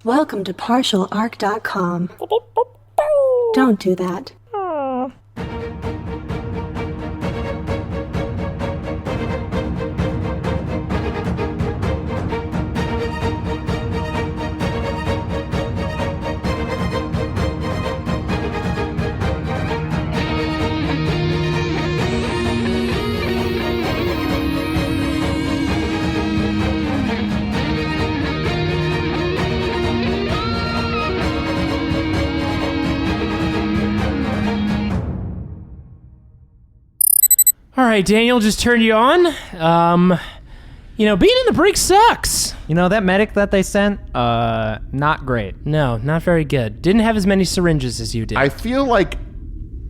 Welcome to partialarc.com. Don't do that. All right, Daniel, just turned you on. Being in the break sucks. You know, that medic that they sent, not great. No, not very good. Didn't have as many syringes as you did. I feel like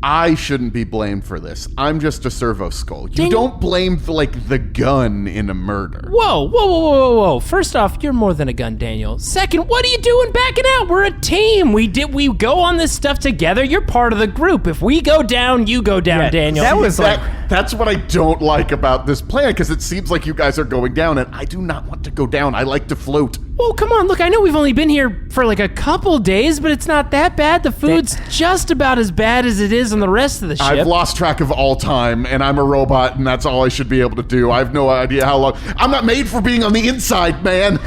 I shouldn't be blamed for this. I'm just a servo skull. You don't blame the gun in a murder. Whoa. First off, you're more than a gun, Daniel. Second, what are you doing backing out? We're a team. We go on this stuff together. You're part of the group. If we go down, you go down, Daniel. That's what I don't like about this plan, because it seems like you guys are going down, and I do not want to go down. I like to float. Well, come on. Look, I know we've only been here for like a couple days, but it's not that bad. The food's just about as bad as it is on the rest of the ship. I've lost track of all time, and I'm a robot, and that's all I should be able to do. I have no idea how long. I'm not made for being on the inside, man.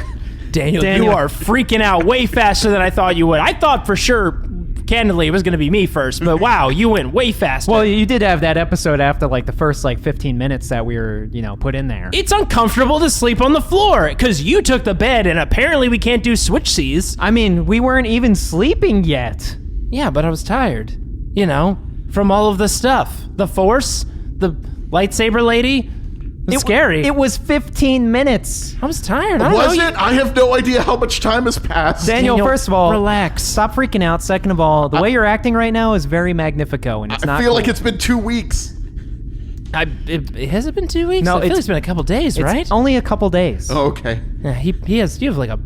Daniel, you are freaking out way faster than I thought you would. I thought for sure, candidly, it was going to be me first, but wow, you went way faster. Well, you did have that episode after the first 15 minutes that we were, put in there. It's uncomfortable to sleep on the floor because you took the bed, and apparently we can't do switch Cs. I mean, we weren't even sleeping yet. Yeah, but I was tired, from all of the stuff. The Force, the lightsaber lady. It's scary. It was 15 minutes. I was tired. Was it? I have no idea how much time has passed. Daniel, first of all, relax. Stop freaking out. Second of all, the way you're acting right now is very magnifico, and it's not. I feel like it's been 2 weeks. Has it been 2 weeks? No, I feel like it's been a couple days, right? It's only a couple days. Oh, okay. Yeah, you have like a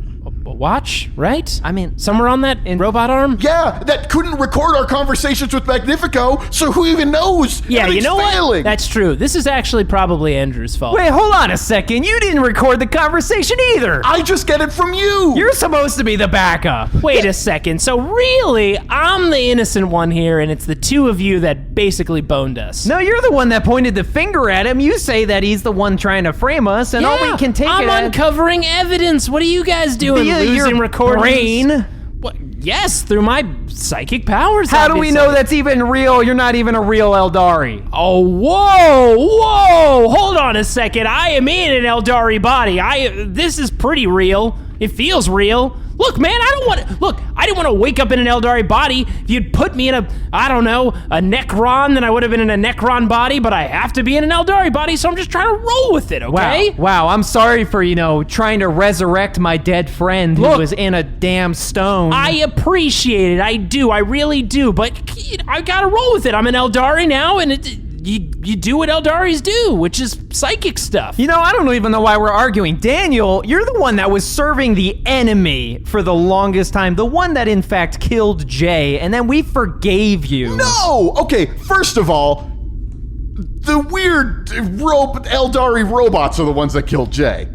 watch, right? I mean, somewhere on that robot arm? Yeah, that couldn't record our conversations with Magnifico, so who even knows? Yeah, you know failing. What? That's true. This is actually probably Andrew's fault. Wait, hold on a second. You didn't record the conversation either. I just get it from you. You're supposed to be the backup. Wait a second. So really, I'm the innocent one here, and it's the two of you that basically boned us. No, you're the one that pointed the finger at him. You say that he's the one trying to frame us, and all we can take I'm uncovering evidence. What are you guys doing? Losing recordings? Brain? What? Yes, through my psychic powers. How do we know that's even real? You're not even a real Eldari. Oh, whoa! Hold on a second. I am in an Eldari body. This is pretty real. It feels real. Look, man, I didn't want to wake up in an Eldari body. If you'd put me in a Necron, then I would have been in a Necron body, but I have to be in an Eldari body, so I'm just trying to roll with it, okay? Wow, I'm sorry for, trying to resurrect my dead friend who was in a damn stone. I appreciate it. I do. I really do, but I gotta roll with it. I'm an Eldari now, and you do what Eldaris do, which is psychic stuff. I don't even know why we're arguing. Daniel, you're the one that was serving the enemy for the longest time. The one that, in fact, killed Jay, and then we forgave you. No! Okay, first of all, the weird Eldari robots are the ones that killed Jay.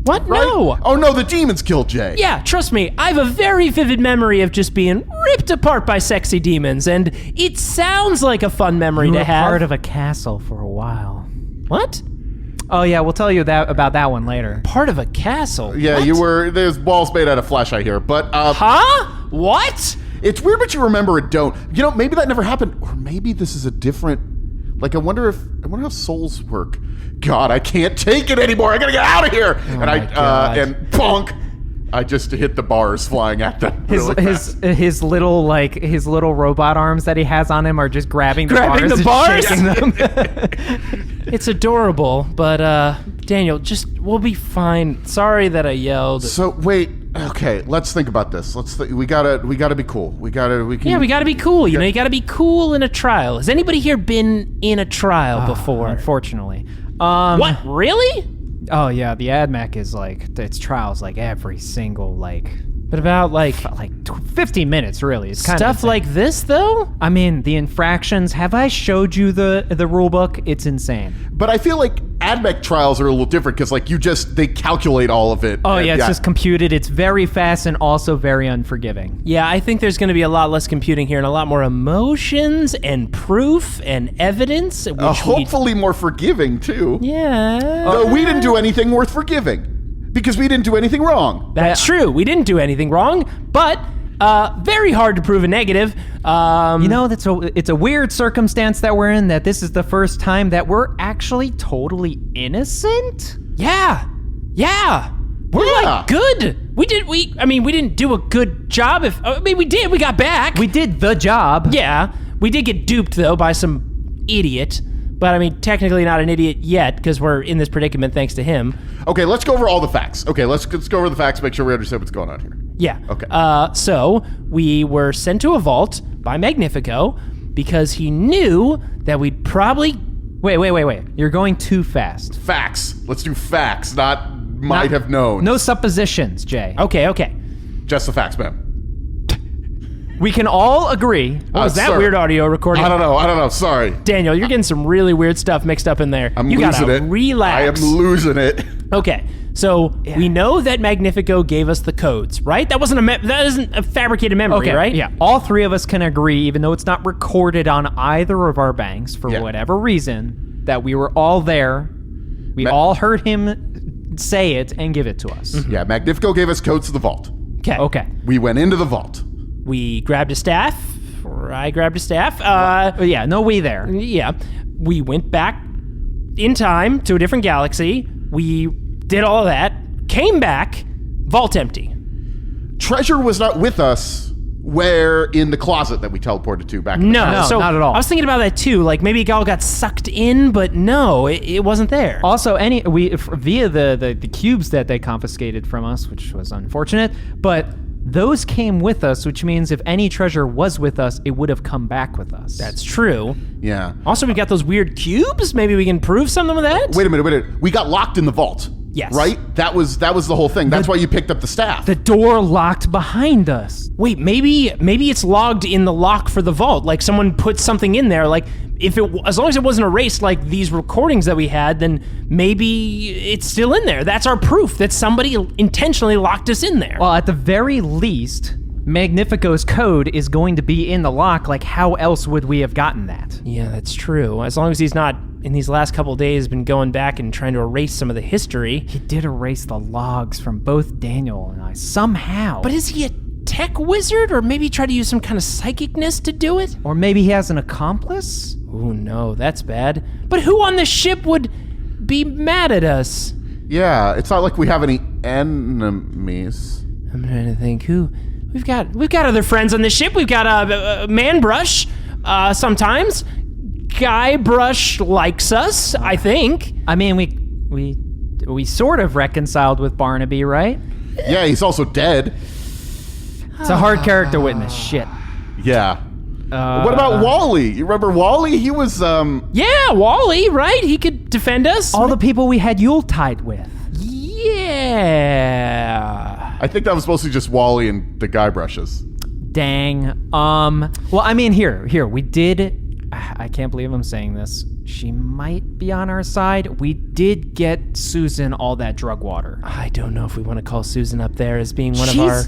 What? Right? No. Oh, no, the demons killed Jay. Yeah, trust me, I have a very vivid memory of just being ripped apart by sexy demons, and it sounds like a fun memory You to were have. part of a castle for a while. What? Oh, yeah, we'll tell you about that one later. Part of a castle? Yeah, What? you were. There's walls made out of flesh, I hear, but Huh? What? it's weird, but you remember it don't. Maybe that never happened, or maybe this is a different. I wonder how souls work. God, I can't take it anymore. I gotta get out of here. Oh and bonk. I just hit the bars flying at them. His little robot arms that he has on him are just grabbing the bars and shaking them. It's adorable, but Daniel, we'll be fine. Sorry that I yelled. So wait, okay, let's think about this. We gotta be cool. We gotta be cool. You gotta be cool in a trial. Has anybody here been in a trial before? Unfortunately. What? Really? Oh yeah, the AdMech is its trials every single But about like 15 minutes, really. It's kind stuff of like this, though? I mean, the infractions. Have I showed you the rule book? It's insane. But I feel like AdMech trials are a little different because like they calculate all of it. Oh, yeah, it's just computed. It's very fast and also very unforgiving. Yeah, I think there's going to be a lot less computing here and a lot more emotions and proof and evidence. Which hopefully more forgiving, too. Yeah. Though we didn't do anything worth forgiving because we didn't do anything wrong. That's true. We didn't do anything wrong, but very hard to prove a negative. It's a weird circumstance that we're in, that this is the first time that we're actually totally innocent. Yeah. We're like good. We didn't do a good job. We did. We got back. We did the job. Yeah. We did get duped, though, by some idiot. But, I mean, technically not an idiot yet, because we're in this predicament thanks to him. Okay, let's go over all the facts. Okay, let's go over the facts, make sure we understand what's going on here. Yeah. Okay. So, we were sent to a vault by Magnifico because he knew that we'd probably... Wait. You're going too fast. Facts. Let's do facts, not might have known. No suppositions, Jay. Okay. Just the facts, man. We can all agree. What was that weird audio recording? I don't know. Sorry. Daniel, you're getting some really weird stuff mixed up in there. You gotta relax. I am losing it. Okay, so we know that Magnifico gave us the codes, right? That isn't a fabricated memory, right? Yeah. All three of us can agree, even though it's not recorded on either of our banks for whatever reason, that we were all there. We all heard him say it and give it to us. Mm-hmm. Yeah, Magnifico gave us codes to the vault. Okay. We went into the vault. We grabbed a staff, or I grabbed a staff. We there. Yeah. We went back in time to a different galaxy. We did all of that, came back, vault empty. Treasure was not with us. Where in the closet that we teleported to back in the past? No, not at all. I was thinking about that too. Like maybe it all got sucked in, but no, it wasn't there. Also, via the cubes that they confiscated from us, which was unfortunate, but those came with us, which means if any treasure was with us, it would have come back with us. That's true. Yeah. Also, we got those weird cubes. Maybe we can prove something with that. Wait a minute. We got locked in the vault. Yes. Right? That was the whole thing. That's why you picked up the staff. The door locked behind us. Wait, maybe it's logged in the lock for the vault. Like someone put something in there. Like as long as it wasn't erased, like these recordings that we had, then maybe it's still in there. That's our proof that somebody intentionally locked us in there. Well, at the very least, Magnifico's code is going to be in the lock. Like, how else would we have gotten that? Yeah, that's true. As long as he's not, in these last couple of days, been going back and trying to erase some of the history. He did erase the logs from both Daniel and I, somehow. But is he a tech wizard, or maybe try to use some kind of psychicness to do it? Or maybe he has an accomplice? Oh no, that's bad. But who on the ship would be mad at us? Yeah, it's not like we have any enemies. I'm trying to think who... We've got other friends on the ship. We've got Man Brush, sometimes. Guy Brush likes us, I think. I mean, we sort of reconciled with Barnaby, right? Yeah, he's also dead. It's a hard character witness. Shit. Yeah. What about Wally? You remember Wally? He was, Yeah, Wally, right? He could defend us. All the people we had Yuletide with. Yeah. I think that was mostly just Wally and the guy brushes. Dang. Well, I mean, here, we did... I can't believe I'm saying this. She might be on our side. We did get Susan all that drug water. I don't know if we want to call Susan up there as being one of our...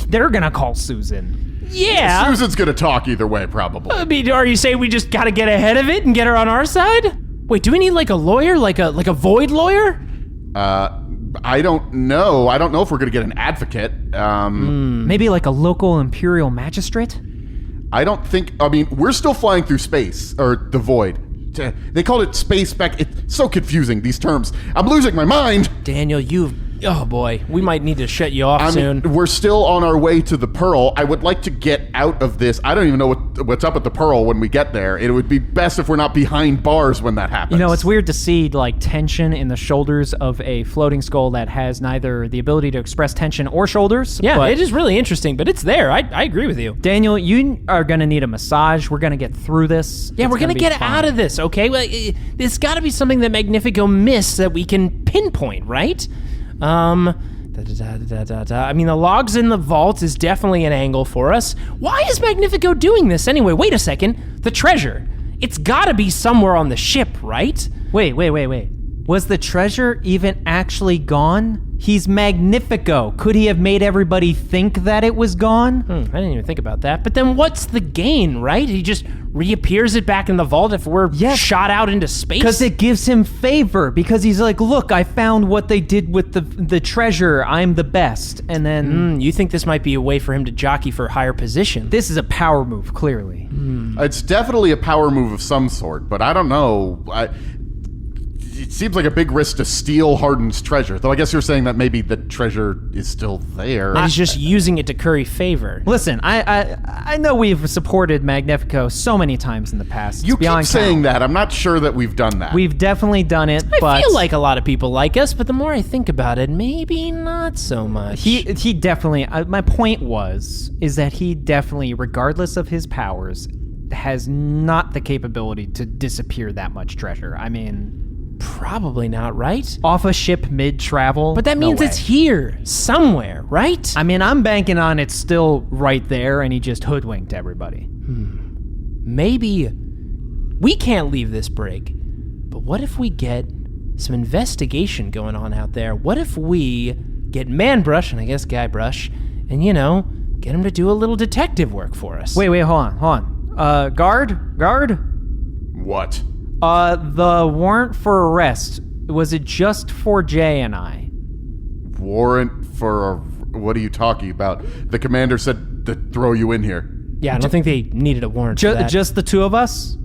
They're gonna call Susan. Yeah. Susan's gonna talk either way, probably. I mean, are you saying we just gotta get ahead of it and get her on our side? Wait, do we need like a lawyer? Like a void lawyer? I don't know. I don't know if we're gonna get an advocate. Maybe like a local imperial magistrate? I don't think... I mean, we're still flying through space, or the void. They called it space back... It's so confusing, these terms. I'm losing my mind! Daniel, oh boy, we might need to shut you off soon. We're still on our way to the Pearl. I would like to get out of this. I don't even know what's up at the Pearl when we get there. It would be best if we're not behind bars when that happens. You know, it's weird to see like tension in the shoulders of a floating skull that has neither the ability to express tension or shoulders. Yeah, but it is really interesting, but it's there. I agree with you. Daniel, you are going to need a massage. We're going to get through this. Yeah, we're going to get out of this, okay? Well, there's got to be something that Magnifico missed that we can pinpoint, right? I mean, the logs in the vault is definitely an angle for us. Why is Magnifico doing this anyway? Wait a second. The treasure. It's gotta be somewhere on the ship, right? Wait. Was the treasure even actually gone? He's Magnifico. Could he have made everybody think that it was gone? I didn't even think about that. But then what's the gain, right? He just reappears it back in the vault if we're shot out into space? Because it gives him favor. Because he's like, look, I found what they did with the treasure. I'm the best. And then... you think this might be a way for him to jockey for a higher position? This is a power move, clearly. It's definitely a power move of some sort, but I don't know. It seems like a big risk to steal Hardin's treasure, though I guess you're saying that maybe the treasure is still there. He's just using it to curry favor. Listen, I know we've supported Magnifico so many times in the past. You keep saying that. I'm not sure that we've done that. We've definitely done it, but... I feel like a lot of people like us, but the more I think about it, maybe not so much. He definitely... my point is that he definitely, regardless of his powers, has not the capability to disappear that much treasure. I mean... Probably not, right? Off a ship mid-travel? But that means it's here, somewhere, right? I mean, I'm banking on it's still right there, and he just hoodwinked everybody. Maybe we can't leave this brig, but what if we get some investigation going on out there? What if we get Man-Brush, and I guess Guybrush, and, get him to do a little detective work for us? Wait, hold on. Guard? What? The warrant for arrest, was it just for Jay and I? Warrant for what are you talking about? The commander said to throw you in here. Yeah, I don't think they needed a warrant for that. Just the two of us?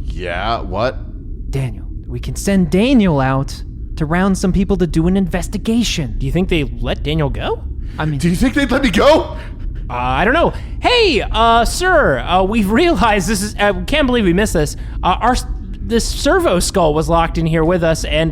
Yeah, what? Daniel, we can send Daniel out to round some people to do an investigation. Do you think they let Daniel go? I mean... Do you think they'd let me go? I don't know. Hey, sir, we've realized this is... can't believe we missed this. This Servo skull was locked in here with us, and,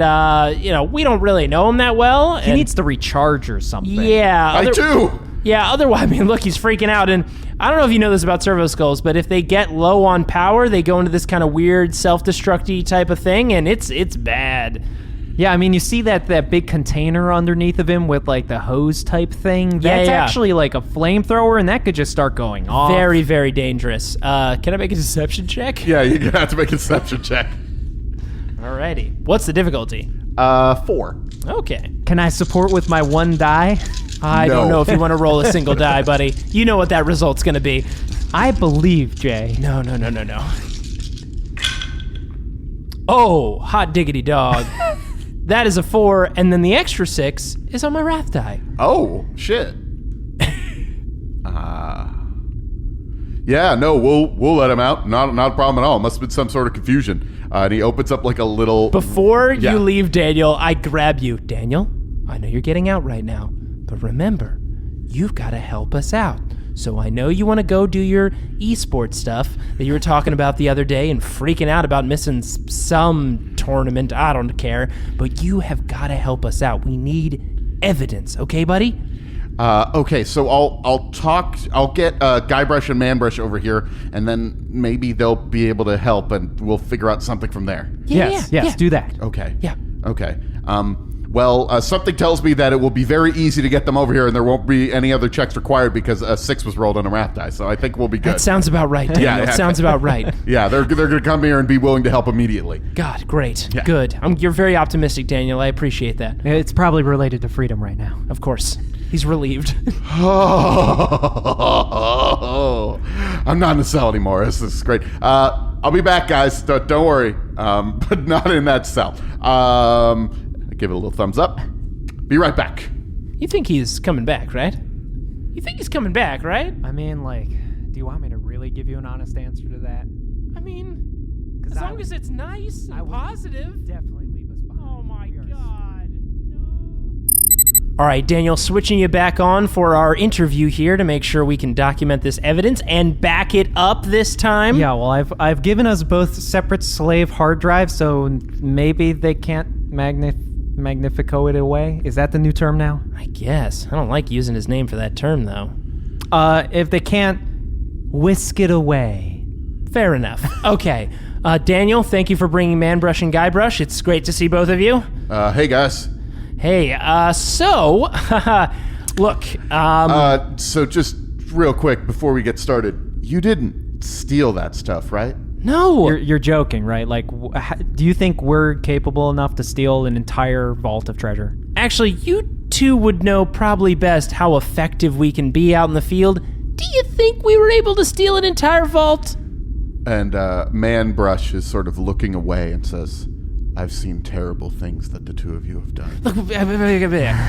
we don't really know him that well. He needs to recharge or something. Yeah. I do! Yeah, otherwise, I mean, look, he's freaking out, and I don't know if you know this about Servo skulls, but if they get low on power, they go into this kind of weird self-destructy type of thing, and it's bad. Yeah, I mean, you see that big container underneath of him with, like, the hose type thing? That's actually, like, a flamethrower, and that could just start going off. Very, very dangerous. Can I make a deception check? Yeah, you're gonna have to make a deception check. Alrighty. What's the difficulty? 4. Okay. Can I support with my 1 die? I don't know if you want to roll a single die, buddy. You know what that result's gonna be. I believe, Jay. No. Oh, hot diggity dog. That is a 4, and then the extra 6 is on my wrath die. Oh, shit. Yeah, no, we'll let him out. Not a problem at all. Must have been some sort of confusion. And he opens up like a little... Before you leave, Daniel, I grab you. Daniel, I know you're getting out right now, but remember, you've got to help us out. So I know you want to go do your esports stuff that you were talking about the other day and freaking out about missing some tournament. I don't care. But you have got to help us out. We need evidence. Okay, buddy? Okay, so I'll get Guybrush and Man-Brush over here, and then maybe they'll be able to help, and we'll figure out something from there. Yes, do that. Okay. Yeah. Okay. Well, something tells me that it will be very easy to get them over here, and there won't be any other checks required because a 6 was rolled on a wrath die. So I think we'll be good. That sounds about right, Daniel. Yeah. That sounds about right. Yeah, they're going to come here and be willing to help immediately. God, great. Yeah. Good. You're very optimistic, Daniel. I appreciate that. It's probably related to freedom right now. Of course. He's relieved. Oh, I'm not in the cell anymore. This is great. I'll be back, guys. Don't worry. But not in that cell. Give it a little thumbs up. Be right back. You think he's coming back, right? You think he's coming back, right? I mean, like, do you want me to really give you an honest answer to that? I mean, as long as it's nice and positive. Definitely leave us behind. Oh my God. No. All right, Daniel, switching you back on for our interview here to make sure we can document this evidence and back it up this time. Yeah, well, I've given us both separate slave hard drives, so maybe they can't Magnifico it away? Is that the new term now? I guess. I don't like using his name for that term, though. If they can't whisk it away. Fair enough. Okay. Daniel, thank you for bringing Man-Brush and Guybrush. It's great to see both of you. Hey, guys. Hey, so, look, So just real quick before we get started, you didn't steal that stuff, right? no. You're joking, right? Like, do you think we're capable enough to steal an entire vault of treasure? Actually, you two would know probably best how effective we can be out in the field. Do you think we were able to steal an entire vault? And Man Brush is sort of looking away and says, I've seen terrible things that the two of you have done. Look,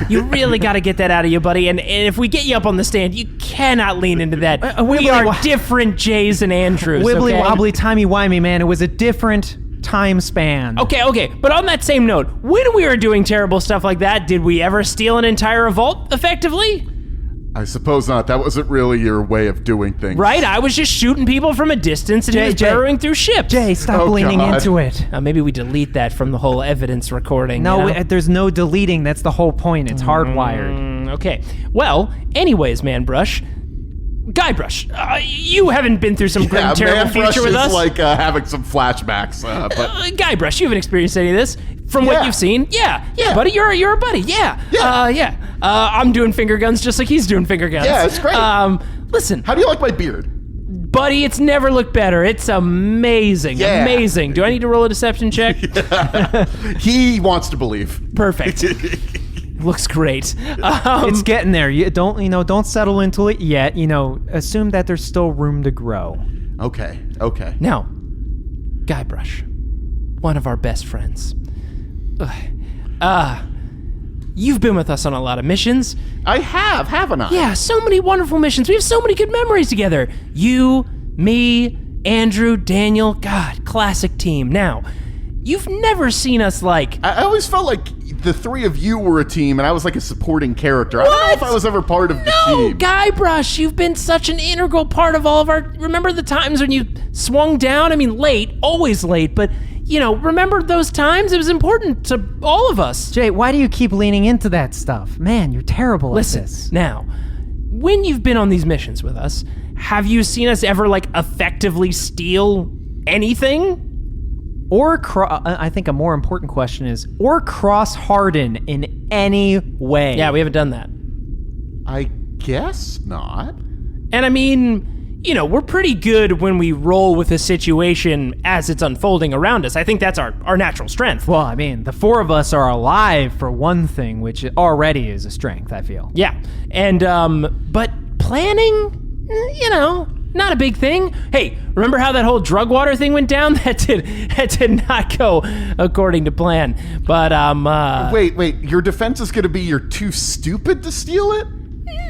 you really got to get that out of you, buddy. And if we get you up on the stand, you cannot lean into that. We are different Jays and Andrews. Wibbly okay? wobbly timey wimey, man. It was a different time span. Okay. But on that same note, when we were doing terrible stuff like that, did we ever steal an entire vault effectively? I suppose not. That wasn't really your way of doing things. Right? I was just shooting people from a distance and he was burrowing through ships. Jay, stop Oh, leaning God. into it. Maybe we delete that from the whole evidence recording. No, you know? there's no deleting. That's the whole point. It's hardwired. Okay. Well, anyways, Man Brush. Guybrush, you haven't been through some grim, terrible Man Brush future with is us. like having some flashbacks. But Guybrush, you haven't experienced any of this from what Yeah. you've seen. Yeah, buddy, you're a buddy. Yeah. I'm doing finger guns just like he's doing finger guns. Yeah, it's great. Listen, how do you like my beard? buddy, it's never looked better. It's amazing. Yeah. Amazing. Do I need to roll a deception check? He wants to believe. Perfect. Looks great. It's getting there. You don't settle into it yet. Assume that there's still room to grow. Okay. Now, Guybrush, one of our best friends. You've been with us on a lot of missions. I have, haven't I? Yeah, so many wonderful missions. We have so many good memories together. You, me, Andrew, Daniel. God, classic team. Now, you've never seen us like... I always felt like the three of you were a team and I was like a supporting character. I don't know if I was ever part of the team. Guybrush, you've been such an integral part of all of our... Remember the times when you swung down? I mean, late, always late, but... remember those times? It was important to all of us. Jay, why do you keep leaning into that stuff? Man, you're terrible at Listen, this. now, when you've been on these missions with us, have you seen us ever, effectively steal anything? Or, I think a more important question is, or cross-harden in any way. Yeah, we haven't done that. I guess not. And I mean, we're pretty good when we roll with a situation as it's unfolding around us. I think that's our natural strength. Well, I mean, the four of us are alive for one thing, which already is a strength, I feel. Yeah. And, but planning, not a big thing. Hey, remember how that whole drug water thing went down? That did not go according to plan. But, Wait, your defense is going to be you're too stupid to steal it?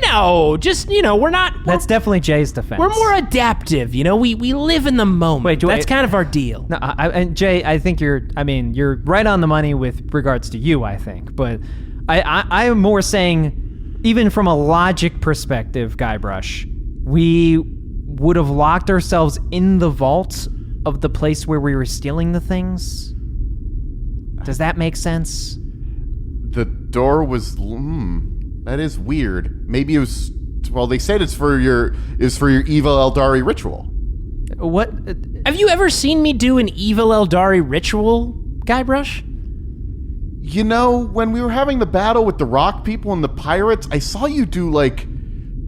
no, just, we're not... That's definitely Jay's defense. We're more adaptive, we live in the moment. Wait, that's kind of our deal. No, and Jay, I think you're right on the money with regards to you, I think. But I am more saying, even from a logic perspective, Guybrush, we would have locked ourselves in the vault of the place where we were stealing the things. Does that make sense? The door was... that is weird. Maybe it was... Well, they said it's for your evil Eldari ritual. What? Have you ever seen me do an evil Eldari ritual, Guybrush? When we were having the battle with the rock people and the pirates, I saw you do,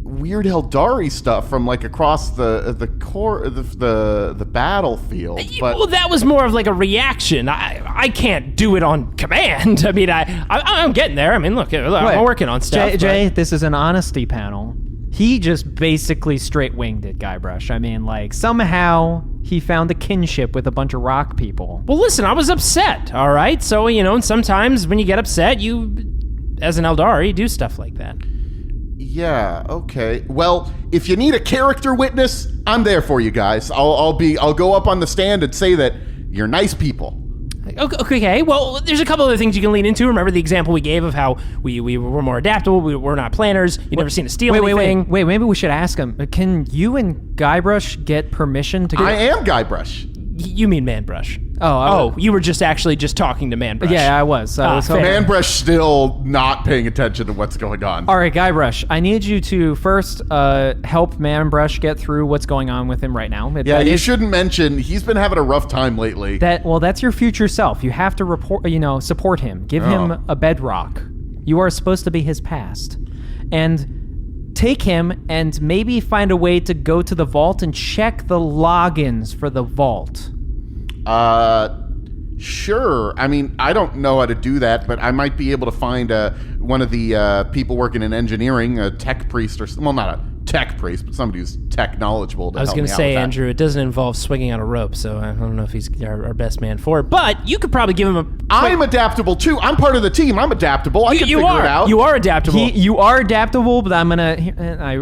weird Eldari stuff from, across the core, the battlefield. But Well, that was more of a reaction. I can't do it on command. I mean, I'm getting there. I mean, look, I'm working on stuff. Jay, this is an honesty panel. He just basically straight winged it, Guybrush. I mean, somehow he found a kinship with a bunch of rock people. Well, listen, I was upset, all right? So, and sometimes when you get upset, you, as an Eldari, do stuff like that. yeah, okay. Well, if you need a character witness, I'm there for you guys. I'll go up on the stand and say that you're nice people. Okay, well, there's a couple other things you can lean into. Remember the example we gave of how we were more adaptable, we're not planners, you've never seen us steal anything. Wait, maybe we should ask him. Can you and Guybrush get permission to... I am Guybrush. You mean Manbrush. Oh, you were just talking to Manbrush. yeah, I was. I was fair. hoping. Manbrush still not paying attention to what's going on. All right, Guybrush, I need you to first help Manbrush get through what's going on with him right now. Yeah, you shouldn't mention he's been having a rough time lately. That's your future self. You have to support him. Give him a bedrock. You are supposed to be his past. And take him and maybe find a way to go to the vault and check the logins for the vault. Sure. I mean, I don't know how to do that, but I might be able to find one of the people working in engineering, a tech priest or well, not a tech priest, but somebody who's tech knowledgeable to I was help going me to out say, with that. Andrew, it doesn't involve swinging on a rope, so I don't know if he's our best man for it. But you could probably give him a... I'm adaptable too. I'm part of the team. I'm adaptable. I can figure it out. You are adaptable. You are adaptable, but I'm gonna.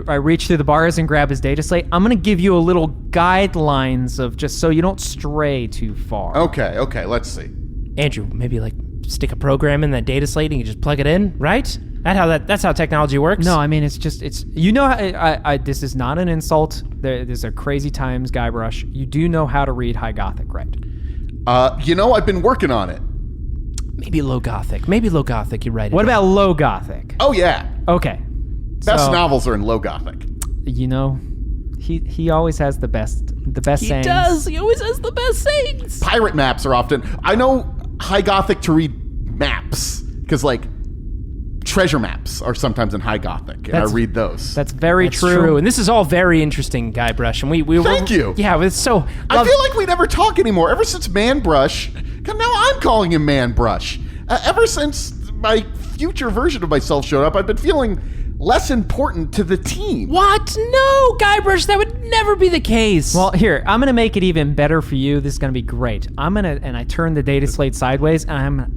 I reach through the bars and grab his data slate. I'm gonna give you a little guidelines of just so you don't stray too far. Okay. Let's see. Andrew, maybe like stick a program in that data slate and you just plug it in, right? That's how technology works. No, I mean it's you know I this is not an insult. There's a crazy times, Guybrush. You do know how to read High Gothic, right? I've been working on it. Maybe low Gothic. You write it. What about Low Gothic? Oh yeah. Okay. Best So, novels are in low Gothic. You know, he always has the best He sayings. does. He always has the best sayings. Pirate maps are often. I know High Gothic to read maps because like treasure maps are sometimes in High Gothic, and I read those. That's very That's true. And this is all very interesting, Guybrush. And we Thank you. Yeah, it's so. I feel like we never talk anymore. Ever since Man Brush, now I'm calling him Man Brush. Ever since my future version of myself showed up, I've been feeling less important to the team. What? No, Guybrush, that would never be the case. Well, here, I'm going to make it even better for you. This is going to be great. And I turn the data slate sideways, and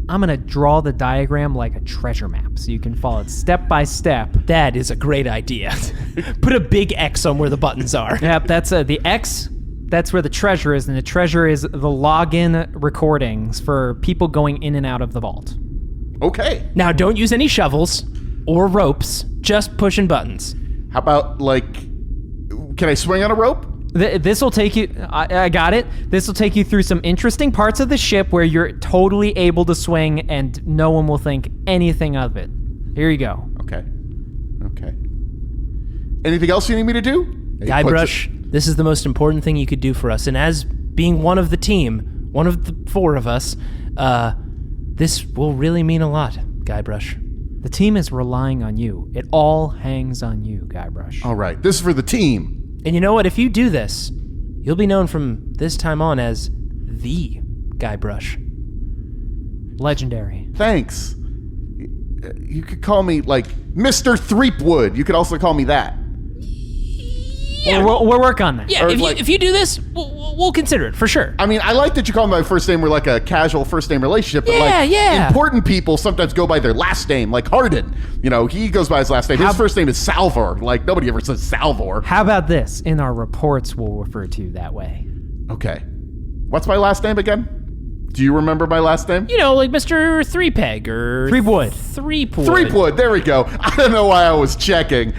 I'm going to draw the diagram like a treasure map so you can follow it step by step. that is a great idea. Put a big X on where the buttons are. Yep, that's the X. That's where the treasure is, and the treasure is the login recordings for people going in and out of the vault. Okay. Now, don't use any shovels or ropes, just pushing buttons. How about like, can I swing on a rope? This will take you. I got it. This will take you through some interesting parts of the ship where you're totally able to swing, and no one will think anything of it. Here you go. Okay. Anything else you need me to do? Guybrush, this is the most important thing you could do for us. And as being one of the team, one of the four of us, this will really mean a lot, Guybrush. The team is relying on you. It all hangs on you, Guybrush. All right. This is for the team. And you know what? If you do this, you'll be known from this time on as the Guybrush. Legendary. Thanks. You could call me like Mr. Threepwood. You could also call me that. Yeah, We'll work on that. yeah. or If, like- if you do this, we'll consider it for sure. I mean, I like that you call my first name. We're like a casual first name relationship, but like Yeah. important people sometimes go by their last name. Like Hardin, he goes by his last name. His first name is Salvor. Like nobody ever says Salvor. How about this? In our reports, we'll refer to you that way. Okay, what's my last name again? Do you remember my last name? You know, like Mr. Threepeg or Threepwood. Threepwood. There we go. I don't know why I was checking.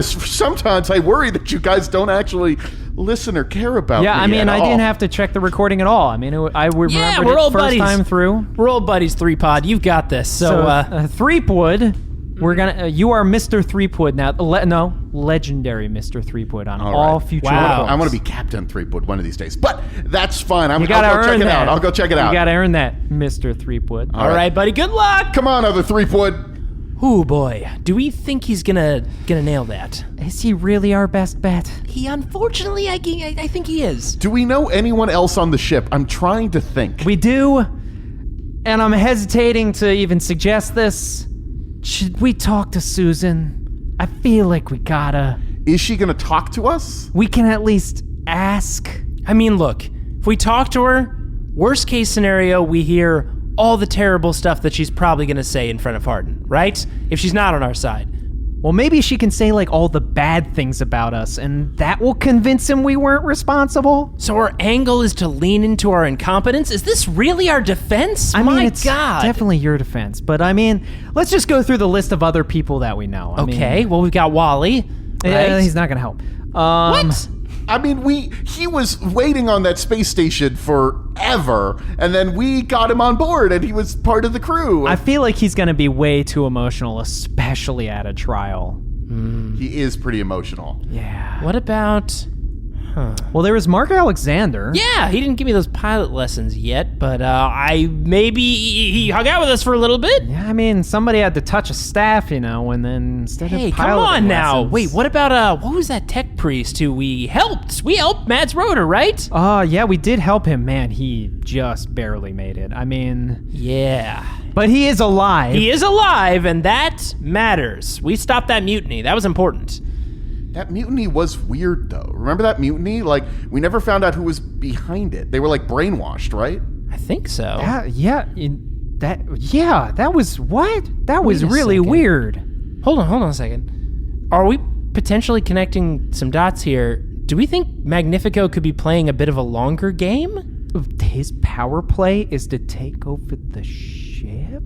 Sometimes I worry that you guys don't actually listen or care about me. Yeah, I mean, at I all. didn't have to check the recording at all. I mean, I remembered we're it old first buddies. time through. We're old buddies, Threepod. You've got this. So, Threepwood, we're gonna. You are Mr. Threepwood now. Legendary Mr. Threepwood on all right. future Wow. reports. I want to be Captain Threepwood one of these days, but that's fine. I'll You go gotta check earn it that. out. I'll go check it out. You gotta earn that, Mr. Threepwood. all right, buddy. Good luck. Come on, other Threepwood. Ooh, boy. Do we think he's gonna nail that? Is he really our best bet? He, unfortunately, I think he is. Do we know anyone else on the ship? I'm trying to think. We do, and I'm hesitating to even suggest this. Should we talk to Susan? I feel like we gotta. Is she going to talk to us? We can at least ask. I mean, look, if we talk to her, worst case scenario, we hear all the terrible stuff that she's probably going to say in front of Hardin, right? If she's not on our side. Well, maybe she can say like all the bad things about us, and that will convince him we weren't responsible. So our angle is to lean into our incompetence? Is this really our defense? I mean, My it's God. definitely your defense, but I mean, let's just go through the list of other people that we know. I Okay, mean, well, we've got Wally. Right? he's not gonna help. What? I mean, he was waiting on that space station forever, and then we got him on board, and he was part of the crew. I feel like he's gonna be way too emotional, especially at a trial. He is pretty emotional. Yeah. What about... Well, there was Mark Alexander. Yeah, he didn't give me those pilot lessons yet, but maybe he hung out with us for a little bit. Yeah, I mean, somebody had to touch a staff, and then instead of Hey, piloting come on now. lessons- Wait, what about, what was that tech priest who we helped? We helped Mads Roeder, right? Yeah, we did help him. Man, he just barely made it. I mean... Yeah. But he is alive. He is alive, and that matters. We stopped that mutiny. That was important. That mutiny was weird, though. Remember that mutiny? Like, we never found out who was behind it. They were, like, brainwashed, right? I think so. That was what? That was Wait a really second. weird. Hold on a second. Are we potentially connecting some dots here? Do we think Magnifico could be playing a bit of a longer game? His power play is to take over the ship?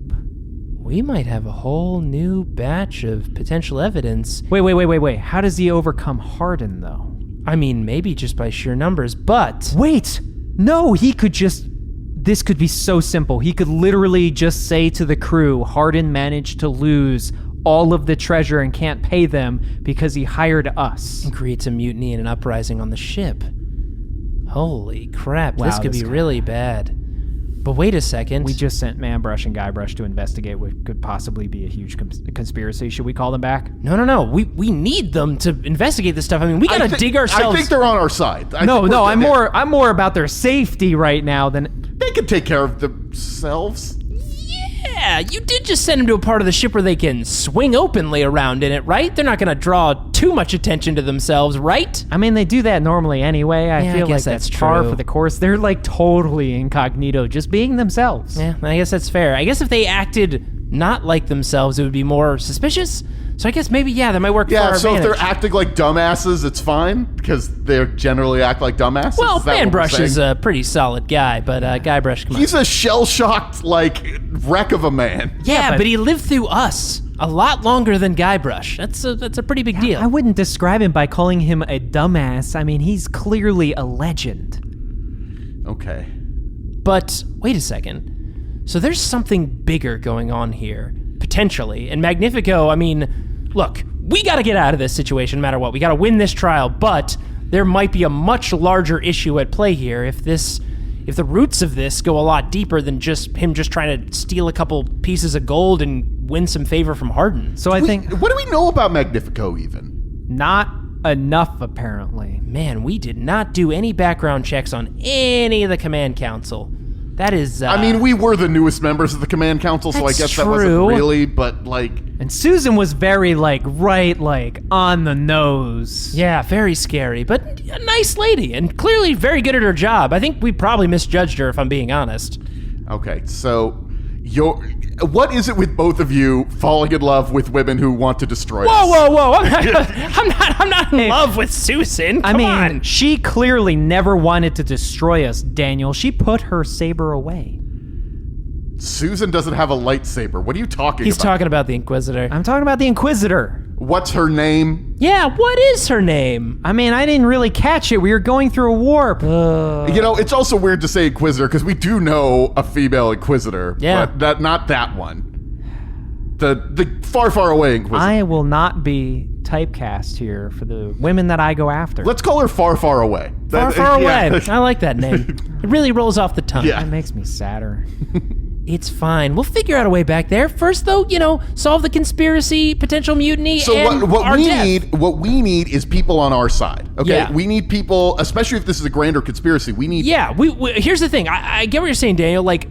We might have a whole new batch of potential evidence. Wait. How does he overcome Hardin, though? I mean, maybe just by sheer numbers, but... Wait! No, he could just... This could be so simple. He could literally just say to the crew, Hardin managed to lose all of the treasure and can't pay them because he hired us. And creates a mutiny and an uprising on the ship. Holy crap, Wow, this could this be guy. really bad. But wait a second. We just sent Manbrush and Guybrush to investigate what could possibly be a huge conspiracy. Should we call them back? No. We need them to investigate this stuff. I mean, we gotta dig ourselves... I think they're on our side. No, I'm more about their safety right now than... They can take care of themselves. Yeah, you did just send them to a part of the ship where they can swing openly around in it, right? They're not gonna draw too much attention to themselves, right? I mean, they do that normally anyway. I Yeah, I feel like guess that's that's par true. for the course. They're like totally incognito, just being themselves. Yeah, I guess that's fair. I guess if they acted not like themselves, it would be more suspicious. So I guess maybe, that might work for our So if advantage. they're acting like dumbasses, it's fine because they generally act like dumbasses. Well, Is that what we're Manbrush is saying? a pretty solid guy, but Guybrush, come on. He's a shell-shocked, like, wreck of a man. Yeah, but he lived through us a lot longer than Guybrush. That's a pretty big deal. I wouldn't describe him by calling him a dumbass. I mean, he's clearly a legend. Okay. But wait a second. So there's something bigger going on here, potentially. And Magnifico, I mean, look, we got to get out of this situation no matter what. We got to win this trial, but there might be a much larger issue at play here if the roots of this go a lot deeper than just him just trying to steal a couple pieces of gold and win some favor from Hardin. So I think What do we know about Magnifico, even? not enough, apparently. Man, we did not do any background checks on any of the command council. That is... I mean, we were the newest members of the Command Council, so I That's guess that true. wasn't really, but, like... And Susan was very, on the nose. Yeah, very scary, but a nice lady, and clearly very good at her job. I think we probably misjudged her, if I'm being honest. Okay, so... What is it with both of you falling in love with women who want to destroy us? Whoa! I'm not in love with Susan. Come on. She clearly never wanted to destroy us, Daniel. She put her saber away. Susan doesn't have a lightsaber. What are you talking He's about? talking about the Inquisitor. I'm talking about the Inquisitor. What's her name? Yeah, what is her name? I mean, I didn't really catch it. We were going through a warp. You know, it's also weird to say Inquisitor because we do know a female Inquisitor. Yeah. But not that one. The far away Inquisitor. I will not be typecast here for the women that I go after. Let's call her far away. Far Yeah. away. I like that name. It really rolls off the tongue. Yeah. That makes me sadder. It's fine. We'll figure out a way back there. First, though, solve the conspiracy, potential mutiny, So and what our we death. need is people on our side. Okay, Yeah. we need people, especially if this is a grander conspiracy. We need Yeah, we here's the thing. I get what you're saying, Daniel. Like,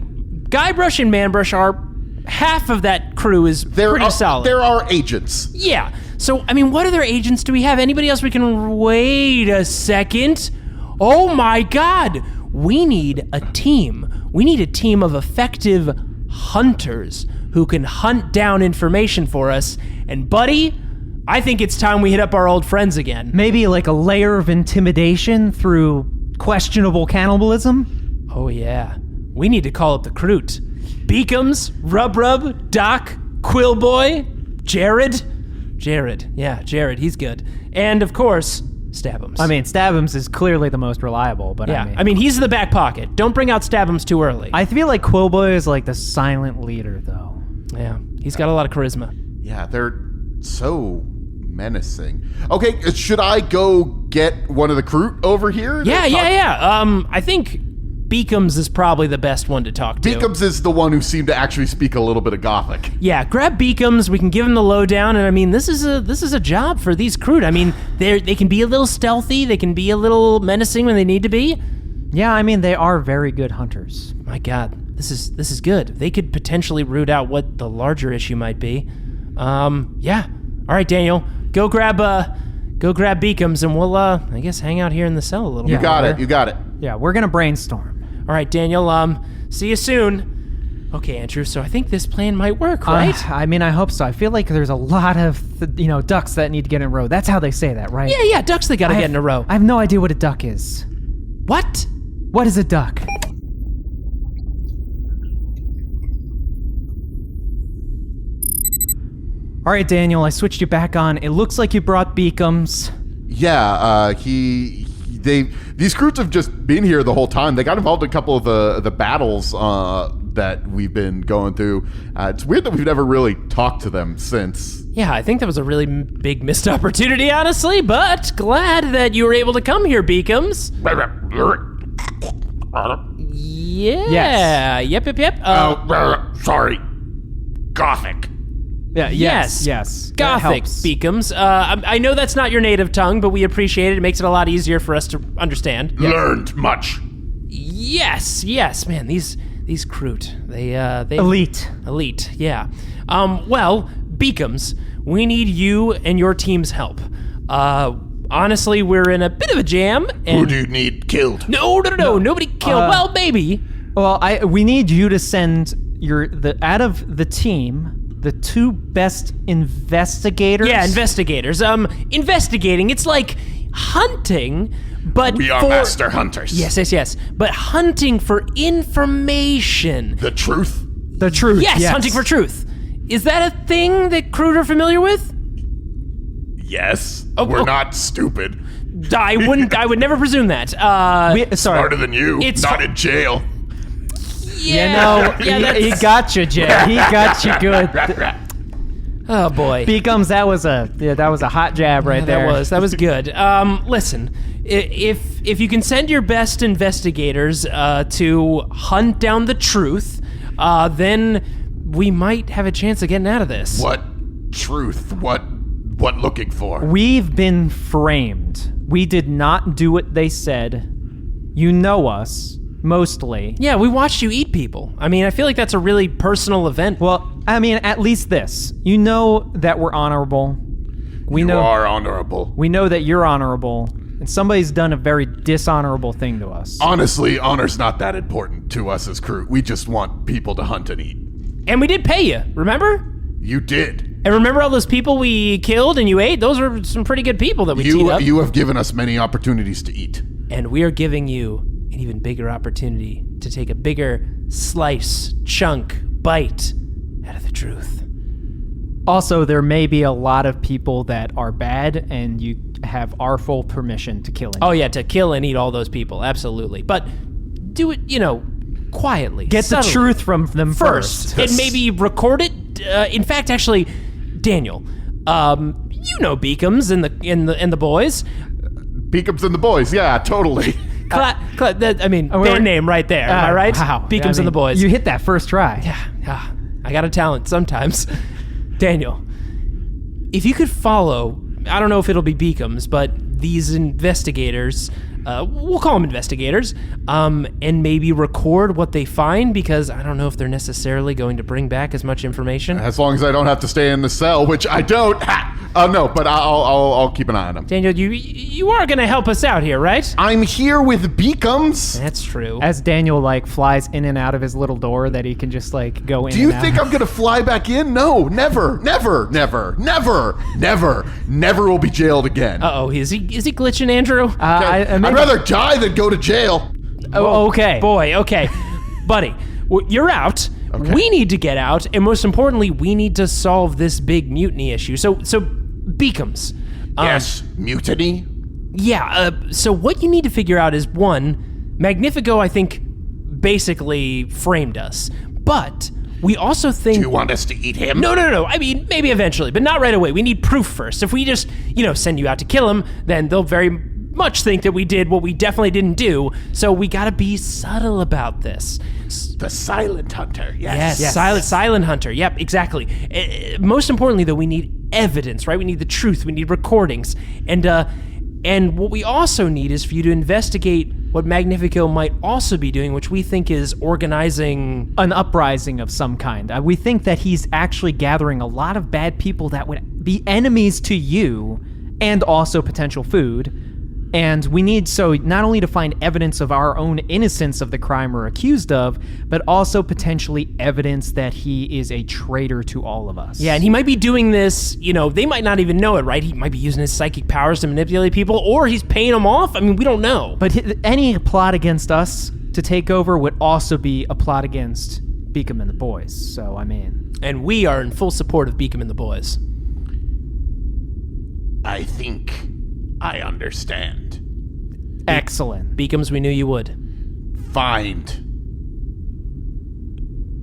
Guybrush and Manbrush are half of that crew is pretty solid. There are agents. Yeah. So, I mean, what other agents do we have? Anybody else we can... Wait a second. Oh, my God. We need a team. We need a team of effective hunters who can hunt down information for us. And, buddy, I think it's time we hit up our old friends again. Maybe like a layer of intimidation through questionable cannibalism? Oh, yeah. We need to call up the Kroot. Beacums, Rub, Doc, Quillboy, Jared. Yeah, Jared, he's good. And, of course, Stabums. I mean, Stabums is clearly the most reliable, but yeah, I mean, he's in the back pocket. Don't bring out Stabums too early. I feel like Quillboy is like the silent leader, though. Yeah, he's got a lot of charisma. Yeah, they're so menacing. Okay, should I go get one of the crew over here? Yeah. I think Beacums is probably the best one to talk to. Beacums is the one who seemed to actually speak a little bit of Gothic. Yeah, grab Beacums. We can give him the lowdown, and I mean, this is a job for these crew. I mean, they can be a little stealthy. They can be a little menacing when they need to be. Yeah, I mean, they are very good hunters. My God, this is good. They could potentially root out what the larger issue might be. Yeah. All right, Daniel, go grab Beacums, and we'll I guess hang out here in the cell a little bit. You got it. Yeah, we're gonna brainstorm. All right, Daniel, see you soon. Okay, Andrew, so I think this plan might work, right? I mean, I hope so. I feel like there's a lot of, ducks that need to get in a row. That's how they say that, right? Yeah, ducks they gotta get in a row. I have no idea what a duck is. What? What is a duck? All right, Daniel, I switched you back on. It looks like you brought Beacums. Yeah, these crews have just been here the whole time. They got involved in a couple of the battles that we've been going through. It's weird that we've never really talked to them since. Yeah, I think that was a really big missed opportunity, honestly, but glad that you were able to come here, Beacums. Yeah. Yes. Yep. Sorry. Gothic. Yeah. Yes. That Gothic, helps. Beacums. I know that's not your native tongue, but we appreciate it. It makes it a lot easier for us to understand. Learned much. Yes, man. These Kroot, they Elite. Yeah. Well, Beacums, we need you and your team's help. Honestly, we're in a bit of a jam. And Who do you need killed? No. Nobody killed. Well, maybe. Well, we need you to send out of the team, the two best investigators. Yeah, investigators. Investigating. It's like hunting, but We are master hunters. Yes. But hunting for information. The truth? The truth. Yes, hunting for truth. Is that a thing that Kroot are familiar with? Yes. Oh, We're oh. not stupid. I would never presume that. Sorry. Smarter than you. It's not in jail. Yeah, he got you, Jay. He got you good. Oh boy. Beacums, that was a hot jab right there. That was good. Listen, if you can send your best investigators to hunt down the truth, then we might have a chance of getting out of this. What truth? What looking for? We've been framed. We did not do what they said. You know us, mostly. Yeah, we watched you eat people. I mean, I feel like that's a really personal event. Well, I mean, at least this. You know that we're honorable. You are honorable. We know that you're honorable, and somebody's done a very dishonorable thing to us. Honestly, honor's not that important to us as crew. We just want people to hunt and eat. And we did pay you, remember? You did. And remember all those people we killed and you ate? Those were some pretty good people that we teed up. You have given us many opportunities to eat. And we are giving you an even bigger opportunity to take a bigger slice, chunk, bite out of the truth. Also, there may be a lot of people that are bad, and you have our full permission to kill them. Oh yeah, to kill and eat all those people, absolutely. But do it, quietly. Get the subtly. truth from them first. And maybe record it. In fact, actually, Daniel, Beacums and the boys. Beacums and the boys, yeah, totally. Band name right there. Am I right? Wow. Beacums and the boys. You hit that first try. Yeah, I got a talent sometimes. Daniel, if you could follow, I don't know if it'll be Beacums, but these investigators, we'll call them investigators, and maybe record what they find, because I don't know if they're necessarily going to bring back as much information. As long as I don't have to stay in the cell, which I don't. No, but I'll keep an eye on them. Daniel, you are going to help us out here, right? I'm here with Beacums. That's true. As Daniel flies in and out of his little door that he can just go in and out. Do you think I'm gonna fly back in? No, never will be jailed again. Uh-oh, is he glitching, Andrew? I'd rather die than go to jail. Oh, okay. Boy, okay. Buddy, you're out. Okay. We need to get out, and most importantly, we need to solve this big mutiny issue. So Beacums. Yes, mutiny. Yeah, so what you need to figure out is, one, Magnifico, I think, basically framed us. But We also think... Do you want us to eat him? No. I mean, maybe eventually, but not right away. We need proof first. If we just, send you out to kill him, then they'll very much think that we did what we definitely didn't do. So we gotta be subtle about this. The silent hunter, yes. Silent hunter. Yep, exactly. Most importantly, though, we need evidence, right? We need the truth. We need recordings. And what we also need is for you to investigate what Magnifico might also be doing, which we think is organizing... An uprising of some kind. We think that he's actually gathering a lot of bad people that would be enemies to you and also potential food. And we need not only to find evidence of our own innocence of the crime we're accused of, but also potentially evidence that he is a traitor to all of us. Yeah, and he might be doing this, they might not even know it, right? He might be using his psychic powers to manipulate people, or he's paying them off. I mean, we don't know. But any plot against us to take over would also be a plot against Beacom and the boys. So, I mean... And we are in full support of Beacom and the boys. I think I understand. Excellent. Beacons, we knew you would. Find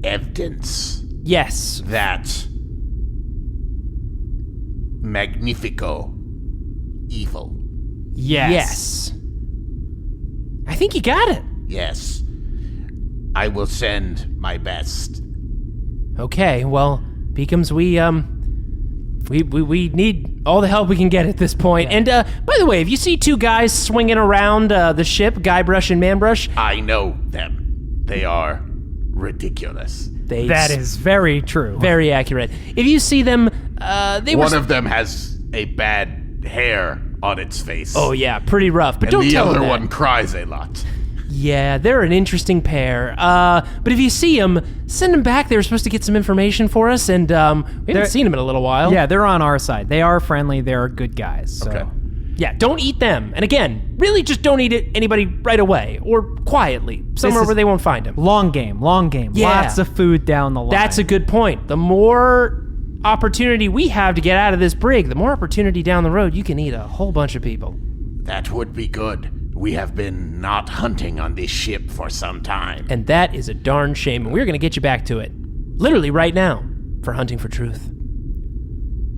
evidence. Yes. That Magnifico evil. Yes. I think you got it. Yes. I will send my best. Okay, well, Beacons, we need all the help we can get at this point. And by the way, if you see two guys swinging around the ship, Guybrush and Manbrush, I know them. They are ridiculous. That is very true. Very accurate. If you see them, one of them has a bad hair on its face. Oh yeah, pretty rough. But and don't tell the them other that. one cries a lot. Yeah, they're an interesting pair. But if you see them, send them back. They were supposed to get some information for us, and we haven't seen them in a little while. Yeah, they're on our side. They are friendly. They're good guys. So. Okay. Yeah, don't eat them. And again, really just don't eat anybody right away or quietly, somewhere where they won't find them. Long game. Yeah. Lots of food down the line. That's a good point. The more opportunity we have to get out of this brig, the more opportunity down the road you can eat a whole bunch of people. That would be good. We have been not hunting on this ship for some time. And that is a darn shame, and we're going to get you back to it. Literally right now, for Hunting for Truth.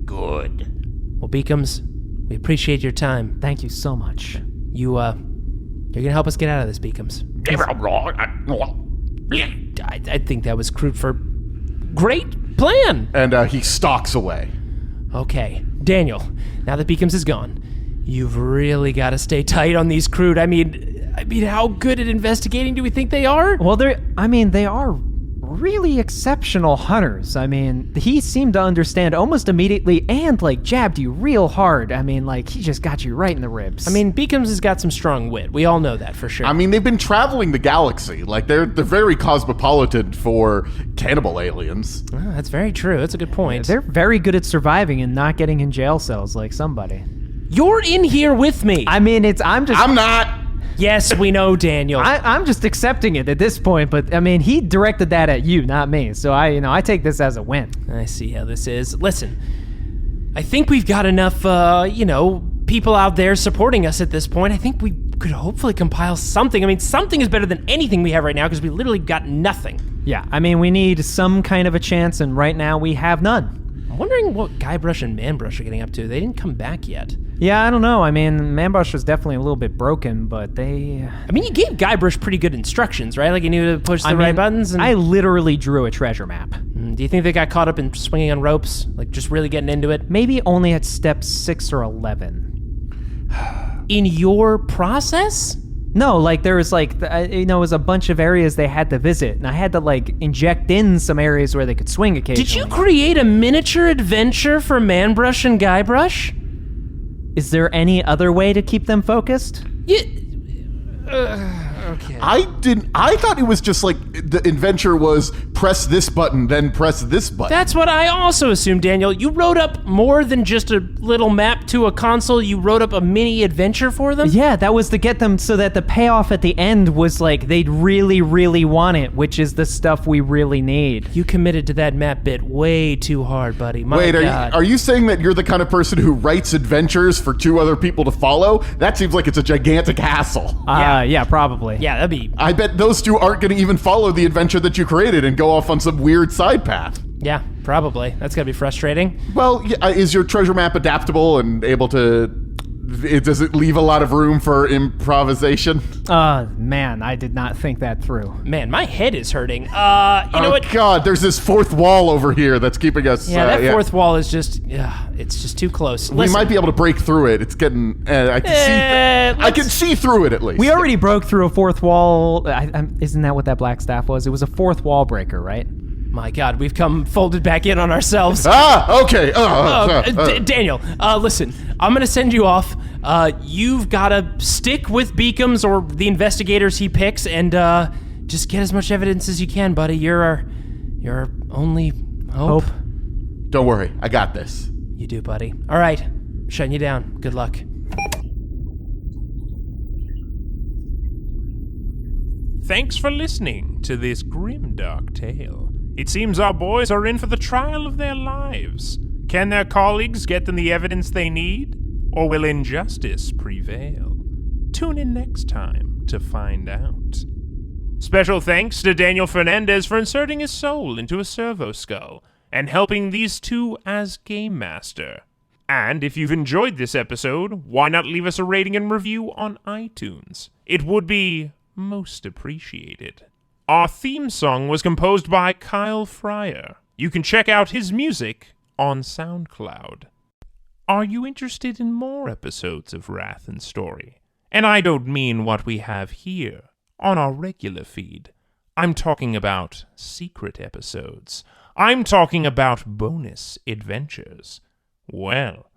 Good. Well, Beacons, we appreciate your time. Thank you so much. You're going to help us get out of this, Beacons. I think that was crude for great plan. And he stalks away. Okay, Daniel, now that Beacons is gone, you've really got to stay tight on these crude. I mean, how good at investigating do we think they are? Well, they are really exceptional hunters. I mean, he seemed to understand almost immediately and, jabbed you real hard. I mean, he just got you right in the ribs. I mean, Beacons has got some strong wit. We all know that for sure. I mean, they've been traveling the galaxy. They're very cosmopolitan for cannibal aliens. Oh, that's very true. That's a good point. They're very good at surviving and not getting in jail cells like somebody. You're in here with me. I mean, I'm not. Yes, we know, Daniel. I'm just accepting it at this point, but I mean, he directed that at you, not me. So I take this as a win. I see how this is. Listen, I think we've got enough, people out there supporting us at this point. I think we could hopefully compile something. I mean, something is better than anything we have right now because we literally got nothing. Yeah, I mean, we need some kind of a chance, and right now we have none. I'm wondering what Guybrush and Manbrush are getting up to. They didn't come back yet. Yeah, I don't know. I mean, Manbrush was definitely a little bit broken, but they... I mean, you gave Guybrush pretty good instructions, right? He knew to push the right buttons. And... I literally drew a treasure map. Do you think they got caught up in swinging on ropes? Just really getting into it? Maybe only at step 6 or 11. In your process? No, there was it was a bunch of areas they had to visit, and I had to inject in some areas where they could swing occasionally. Did you create a miniature adventure for Manbrush and Guybrush? Is there any other way to keep them focused? Okay. I thought it was just the adventure was press this button, then press this button. That's what I also assumed, Daniel. You wrote up more than just a little map to a console. You wrote up a mini adventure for them? Yeah, that was to get them so that the payoff at the end was they'd really, really want it, which is the stuff we really need. You committed to that map bit way too hard, buddy. My Wait, God. are you saying that you're the kind of person who writes adventures for 2 other people to follow? That seems like it's a gigantic hassle. Yeah, probably. Totally. Yeah, that'd be... I bet those two aren't going to even follow the adventure that you created and go off on some weird side path. Yeah, probably. That's gotta be frustrating. Well, is your treasure map adaptable and able to... Does it leave a lot of room for improvisation? Man, I did not think that through. Man, my head is hurting. You know what? God, there's this fourth wall over here that's keeping us... Yeah, that fourth wall is just... it's just too close. We might be able to break through it. It's getting... I can see through it, at least. We already broke through a fourth wall. Isn't that what that black staff was? It was a fourth wall breaker, right? My God, we've come folded back in on ourselves. Okay. Daniel, listen, I'm going to send you off. You've got to stick with Beacom's or the investigators he picks and just get as much evidence as you can, buddy. You're our only hope. Don't worry. I got this. You do, buddy. All right. Shutting you down. Good luck. Thanks for listening to this grimdark tale. It seems our boys are in for the trial of their lives. Can their colleagues get them the evidence they need? Or will injustice prevail? Tune in next time to find out. Special thanks to Daniel Fernandez for inserting his soul into a Servo skull and helping these two as Game Master. And if you've enjoyed this episode, why not leave us a rating and review on iTunes? It would be most appreciated. Our theme song was composed by Kyle Fryer. You can check out his music on SoundCloud. Are you interested in more episodes of Wrath and Story? And I don't mean what we have here on our regular feed. I'm talking about secret episodes. I'm talking about bonus adventures. Well,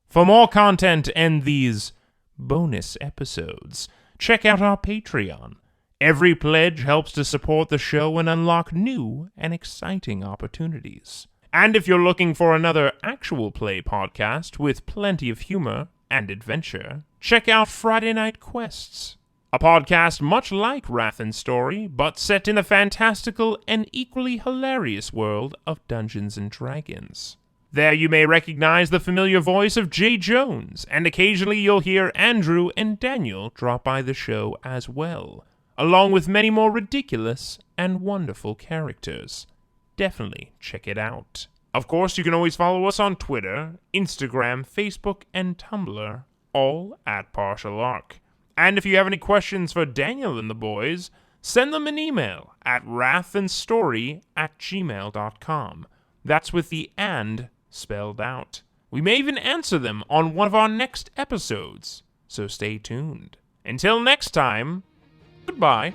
for more content and these bonus episodes, check out our Patreon. Every pledge helps to support the show and unlock new and exciting opportunities. And if you're looking for another actual play podcast with plenty of humor and adventure, check out Friday Night Quests, a podcast much like Wrath and Story, but set in a fantastical and equally hilarious world of Dungeons and Dragons. There you may recognize the familiar voice of Jay Jones, and occasionally you'll hear Andrew and Daniel drop by the show as well, along with many more ridiculous and wonderful characters. Definitely check it out. Of course, you can always follow us on Twitter, Instagram, Facebook, and Tumblr, all at Partial Arc. And if you have any questions for Daniel and the boys, send them an email at wrathandstory@gmail.com. That's with the "and" spelled out. We may even answer them on one of our next episodes, so stay tuned. Until next time, goodbye.